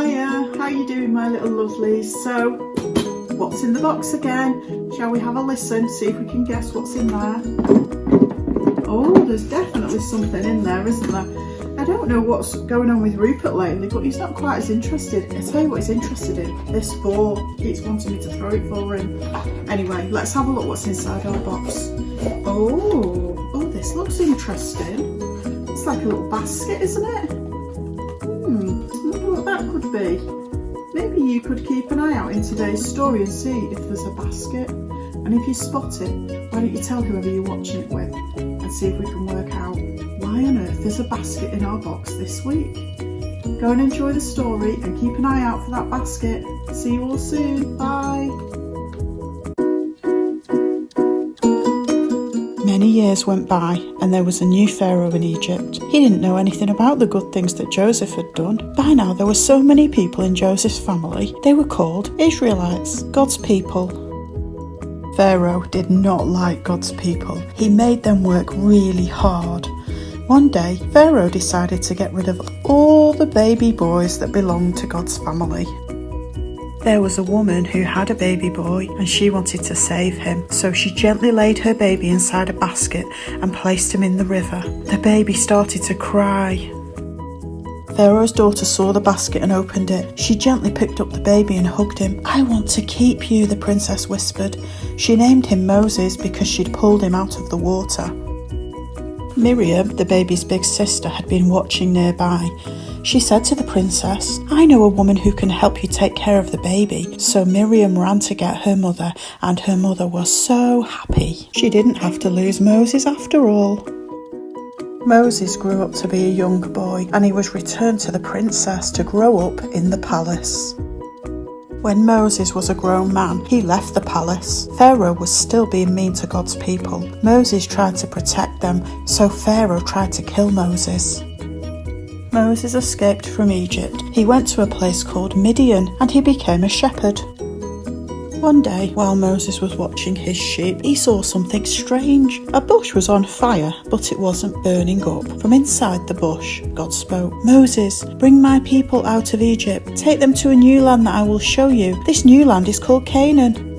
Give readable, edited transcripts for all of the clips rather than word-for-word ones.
Hiya, how you doing my little lovelies? So, what's in the box again? Shall we have a listen, see if we can guess what's in there? Oh, there's definitely something in there, isn't there? I don't know what's going on with Rupert lately, but he's not quite as interested. I tell you what he's interested in, this ball. He's wanting me to throw it for him. Anyway, let's have a look what's inside our box. Oh, this looks interesting. It's like a little basket, isn't it? I wonder what that could be. Maybe you could keep an eye out in today's story and see if there's a basket. And if you spot it, why don't you tell whoever you're watching it with and see if we can work out why on earth there's a basket in our box this week. Go and enjoy the story and keep an eye out for that basket. See you all soon. Bye. Many years went by and there was a new pharaoh in Egypt. He didn't know anything about the good things that Joseph had done. By now there were so many people in Joseph's family, they were called Israelites, God's people. Pharaoh did not like God's people. He made them work really hard. One day, Pharaoh decided to get rid of all the baby boys that belonged to God's family. There was a woman who had a baby boy and she wanted to save him, so she gently laid her baby inside a basket and placed him in the river. The baby started to cry. Pharaoh's daughter saw the basket and opened it. She gently picked up the baby and hugged him. "I want to keep you," the princess whispered. She named him Moses because she'd pulled him out of the water. Miriam, the baby's big sister, had been watching nearby. She said to the princess, "I know a woman who can help you take care of the baby." So Miriam ran to get her mother, and her mother was so happy. She didn't have to lose Moses after all. Moses grew up to be a young boy, and he was returned to the princess to grow up in the palace. When Moses was a grown man, he left the palace. Pharaoh was still being mean to God's people. Moses tried to protect them, so Pharaoh tried to kill Moses. Moses escaped from Egypt. He went to a place called Midian and he became a shepherd. One day, while Moses was watching his sheep, he saw something strange. A bush was on fire, but it wasn't burning up. From inside the bush, God spoke, "Moses, bring my people out of Egypt. Take them to a new land that I will show you. This new land is called Canaan."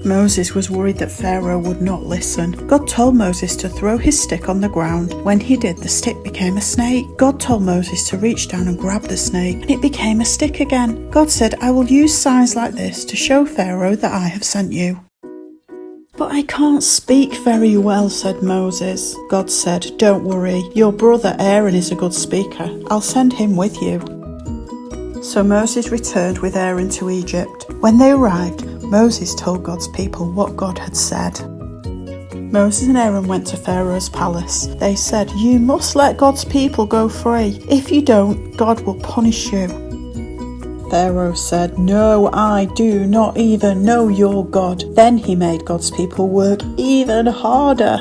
Moses was worried that Pharaoh would not listen. God told Moses to throw his stick on the ground. When he did, the stick became a snake. God told Moses to reach down and grab the snake, and it became a stick again. God said, "I will use signs like this to show Pharaoh that I have sent you." "But I can't speak very well," said Moses. God said, "Don't worry, your brother Aaron is a good speaker. I'll send him with you." So Moses returned with Aaron to Egypt. When they arrived, Moses told God's people what God had said. Moses and Aaron went to Pharaoh's palace. They said, "You must let God's people go free. If you don't, God will punish you." Pharaoh said, "No, I do not even know your God." Then he made God's people work even harder.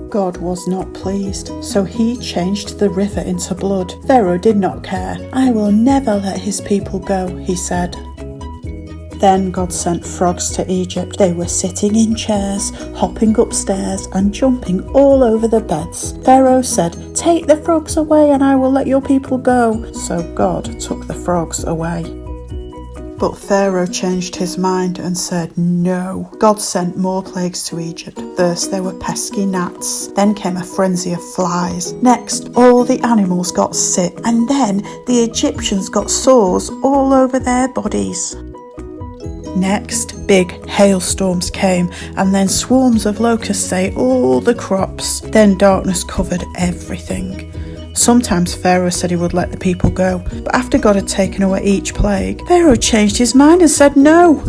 God was not pleased, so he changed the river into blood. Pharaoh did not care. "I will never let his people go," he said. Then God sent frogs to Egypt. They were sitting in chairs, hopping upstairs and jumping all over the beds. Pharaoh said, "Take the frogs away and I will let your people go." So God took the frogs away. But Pharaoh changed his mind and said no. God sent more plagues to Egypt. First there were pesky gnats, then came a frenzy of flies. Next, all the animals got sick, and then the Egyptians got sores all over their bodies. Next, big hailstorms came, and then swarms of locusts ate all the crops. Then darkness covered everything. Sometimes Pharaoh said he would let the people go, but after God had taken away each plague, Pharaoh changed his mind and said no.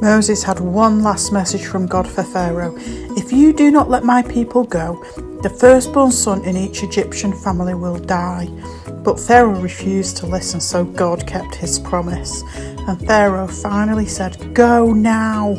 Moses had one last message from God for Pharaoh. "If you do not let my people go, the firstborn son in each Egyptian family will die." But Pharaoh refused to listen, so God kept his promise. And Pharaoh finally said, "Go now."